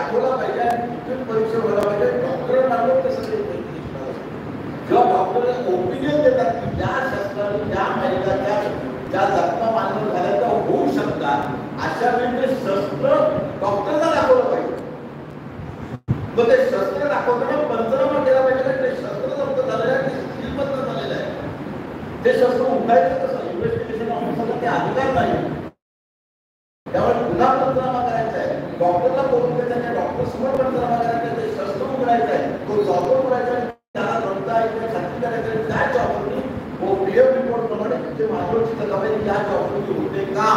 पाठवला पाहिजे आणि तिथून परीक्षा व्हायला पाहिजे. डॉक्टर मानव कसं देत जेव्हा डॉक्टर ओपिनियन देतात की ज्या शस्त्राने ज्या महिला ज्या जखमा मानव झाल्या त्या होऊ शकतात, अशा वेळी ते शस्त्र डॉक्टरला दाखवलं पाहिजे. मग ते शस्त्र दाखवताना पंचनामा केला पाहिजे. ते शस्त्र जप्त झालेलं आहे, ते स्टीलबद्ध झालेलं आहे. ते शस्त्र उठायचं कसं, इन्व्हेस्टिगेशन ऑफिसरला ते अधिकार नाही. त्यामुळे पुन्हा पंचनामा करायचा आहे. डॉक्टरला बोलून त्याच्या डॉक्टर समोर पंचनामा करायचा आहे. ते शस्त्र उघडायचं आहे, तो जॉब उघडायचा आहे, त्याला रमता येईल खात्री करायचं. त्या जॉबनी पीएम रिपोर्ट प्रमाणे जे मानवची तक्रारी या जॉबनी होते का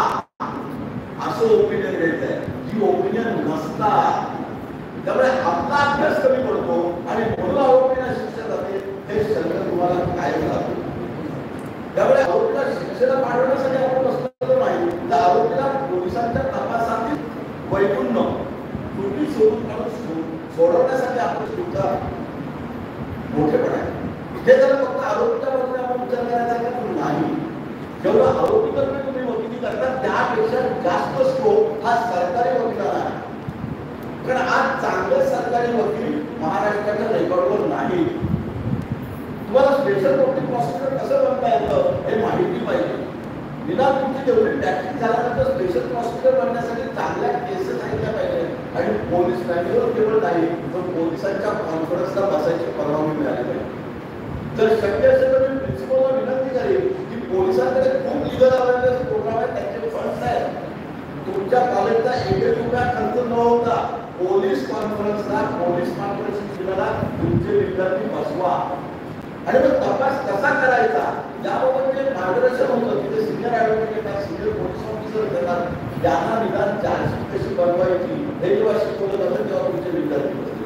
असं ओपिनियन घ्यायचं आहे. ही ओपिनियन नसतात. त्यामुळे आपला अभ्यास कमी पडतो आणि म्हणून आरोपीला शिक्षा जाते. हे सगळं तुम्हाला कायम राहतो. त्यामुळे आरोपीला शिक्षेला पाठवण्यासाठी आपण बसलेलो नाही. तर आरोपीला पोलिसांच्या तपासातील वैकुंठ त्रुटी शोधून काढून सोडवण्यासाठी आपण सुद्धा मोठेपण आहे. हे जर फक्त आरोपीच्या बाजूने आपण विचार करायचा नाही. जेवढं आरोपीकडे तुम्ही वकिली करता त्यापेक्षा जास्त स्कोप हा सरकारी वकिलांना आहे. कारण आज चांगले सरकारी वकील महाराष्ट्राच्या रेकॉर्डवर नाही. तुम्हाला स्पेशल कोर्ट प्रॉसिक्युटर कसं बनता येतं हे माहिती पाहिजे. निदान तुमची जेवढी प्रॅक्टिस झाल्यानंतर स्पेशल प्रॉसिक्युटर बनण्यासाठी चांगल्या केसेस ऐकल्या पाहिजे. आणि पोलीस मॅन्युअल केवळ नाही, तर पोलिसांच्या कॉन्फरन्सला बसायची परवानगी मिळाली पाहिजे. जर शक्य असेल तर मी प्रिन्सिपलला विनंती करेन की पोलिसांकडे खूप लिगल अवेअरनेस प्रोग्राम आहे, त्यांचे फंड्स आहेत. तुमच्या कॉलेजचा ₹1 खर्च न होता पोलीस कॉन्फरन्सला पोलीस कॉन्फरन्सला तुमचे विद्यार्थी बसवा आणि मग तपास कसा करायचा याबाबत जे मार्गदर्शन होतं तिथे सिनियर ॲडव्होकेट येतात, सिनियर पोलीस ऑफिसर येतात, त्यांना निदान चार्जशीट कशी बनवायची हे जेव्हा शिकवलं जातं तेव्हा तुमचे विद्यार्थी बसले.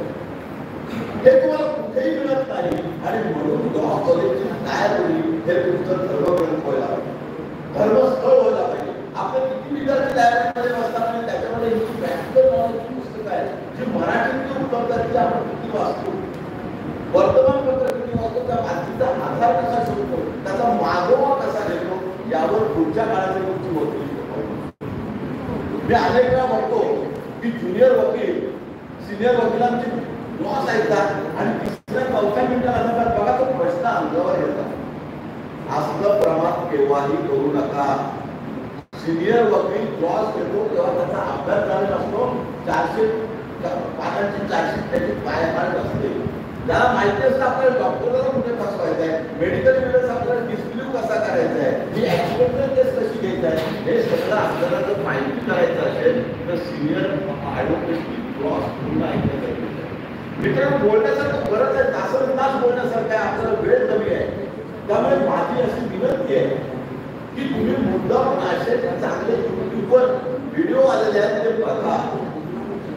हे तुम्हाला कुठेही मिळत नाही. आणि म्हणून लॉ कॉलेजची तयार होईल हे तुमचं धर्मग्रंथ व्हायला पाहिजे, धर्मस्थळ व्हायला पाहिजे. आपण किती विद्यार्थी लायब्ररीमध्ये बसतात आणि त्याच्यामध्ये ही प्रॅक्टिकल नॉलेजची पुस्तकं आहेत जी मराठीतली उपलब्ध आहेत, ती आपण किती वाचतो, वर्तमानपत्र किती वाचतो, त्या माहितीचा आधार कसा शोधतो, त्याचा मागोवा कसा घेतो, यावर पुढच्या काळात तुमची वकील. मी अनेक वेळा बघतो की ज्युनियर वकील सिनियर वकिलांची लॉस ऐकतात आणि तिसऱ्या चौथ्या मिनिटाला बघा तो प्रश्न अंगावर येतात. असलं प्रमाण केव्हाही करू नका. सिनियर वकील क्लॉज घेतो तेव्हा त्याचा अभ्यास झालेला असतो. 400 पानांची चार्जशीट त्याची पायपाट असते. त्याला माहिती असतं आपल्याला डॉक्टरला कुठे फसवायचं आहे, मेडिकल एव्हिडन्स आपल्याला डिस्प्यूट कसा करायचा आहे, ही ऍक्सिडेंटल केस कशी घ्यायची आहे, हे सगळं आपल्याला जर माहिती करायचं असेल तर सिनियर ॲडव्होकेटची क्लॉज पूर्ण ऐकलं पाहिजे. मित्रांनो, बोलण्यासारखं बरंच आहे, तासन तास बोलण्यासारखं आहे, आपल्याला वेळ कमी आहे. त्यामुळे माझी अशी विनंती आहे की तुम्ही मुद्दाम असे चांगले युट्यूबवर व्हिडिओ आलेले आहेत ते बघा.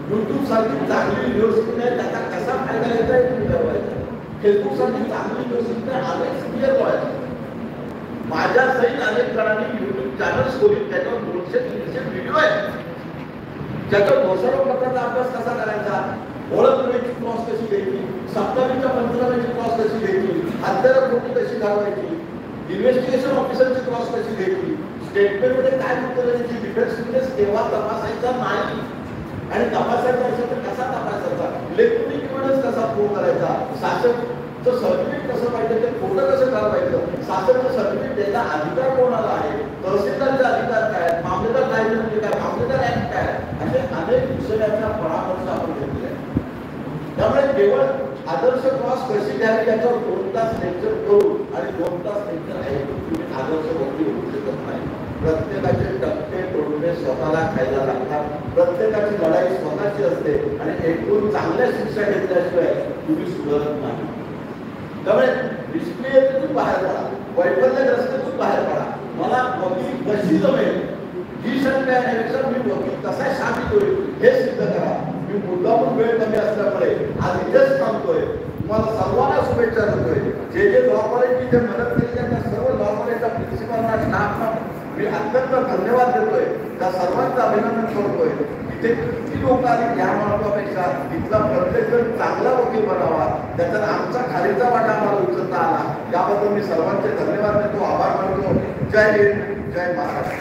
युट्यूब सारखी चांगली युनिव्हर्सिटी आहे, त्याचा कसा फायदा घ्यायचा आहे तुम्ही ठरवायचा. फेसबुक सारखी चांगली युनिव्हर्सिटी अनेक सिनियर व्हायचे. माझ्या सहित अनेक जणांनी युट्यूब चॅनल्स खोलीत त्याच्यावर 200-300 व्हिडिओ आहेत. त्याच्यावर घोषणापत्राचा अभ्यास कसा करायचा, ओळखण्याची क्रॉस कशी घ्यायची, 27च्या पंचनाम्याची क्रॉस कशी घ्यायची, हत्यारा खोटी कशी घालवायची, इन्व्हेस्टिगेशन ऑफिसरची क्रॉस कशी घ्यायची, स्टेटमेंटमध्ये काय उत्तरायची, डिफेन्स विटनेस केव्हा तपासायचा नाही आणि तपासायचा असेल तर कसा तपासायचा, इलेक्ट्रॉनिक एव्हिडन्स कसा प्रूव्ह करायचा, शासनचं सर्टिफिकेट कसं पाहिजे, ते खोटं कसं घालवायचं, शासनचं सर्टिफिकेट द्यायचा अधिकार कोणाला आहे, तहसीलदारचे अधिकार काय, मामलेदार कायदे म्हणजे काय, मामलेदार ऍक्ट काय, असे अनेक विषयांचा परामर्श आपण घेतले. त्यामुळे केवळ आदर्श क्रॉस कशी घ्यावी याच्यावर 2 तास लेक्चर करून आणि 2 तास लेक्चर ऐकून तुम्ही आदर्श वकील होऊ शकत नाही. प्रत्येकाचे टप्पे तोडणे स्वतःला खायला लागतात. प्रत्येकाची लढाई स्वतःची असते आणि एकूण चांगल्या शिक्षा घेतल्याशिवाय तुम्ही सुधारत नाही. त्यामुळे निष्क्रियतेतून बाहेर पडा, वैफल्यग्रस्तेतून बाहेर पडा. मला वकील कशी जमेल ही शंका येण्यापेक्षा मी वकील कसा साबित होईल हे सिद्ध करा. मी मुद्दामून वेळ कमी असल्यामुळे आज इथेच थांबतोय. तुम्हाला सर्वांना शुभेच्छा देतोय. जे जे लॉ कॉलेजची जे मदत केली त्या सर्व लॉ कॉलेजच्या प्रिन्सिपलना, स्टाफना मी अत्यंत धन्यवाद देतोय. त्या सर्वांचं अभिनंदन करतोय. इथे किती लोक आली या महत्वापेक्षा इथला प्रत्येक जण चांगला वकील बनावा, त्याच्यात आमचा खालीचा वाटा आम्हाला उचलता आला, याबद्दल मी सर्वांचे धन्यवाद देतो, आभार मानतो. जय हिंद, जय महाराष्ट्र.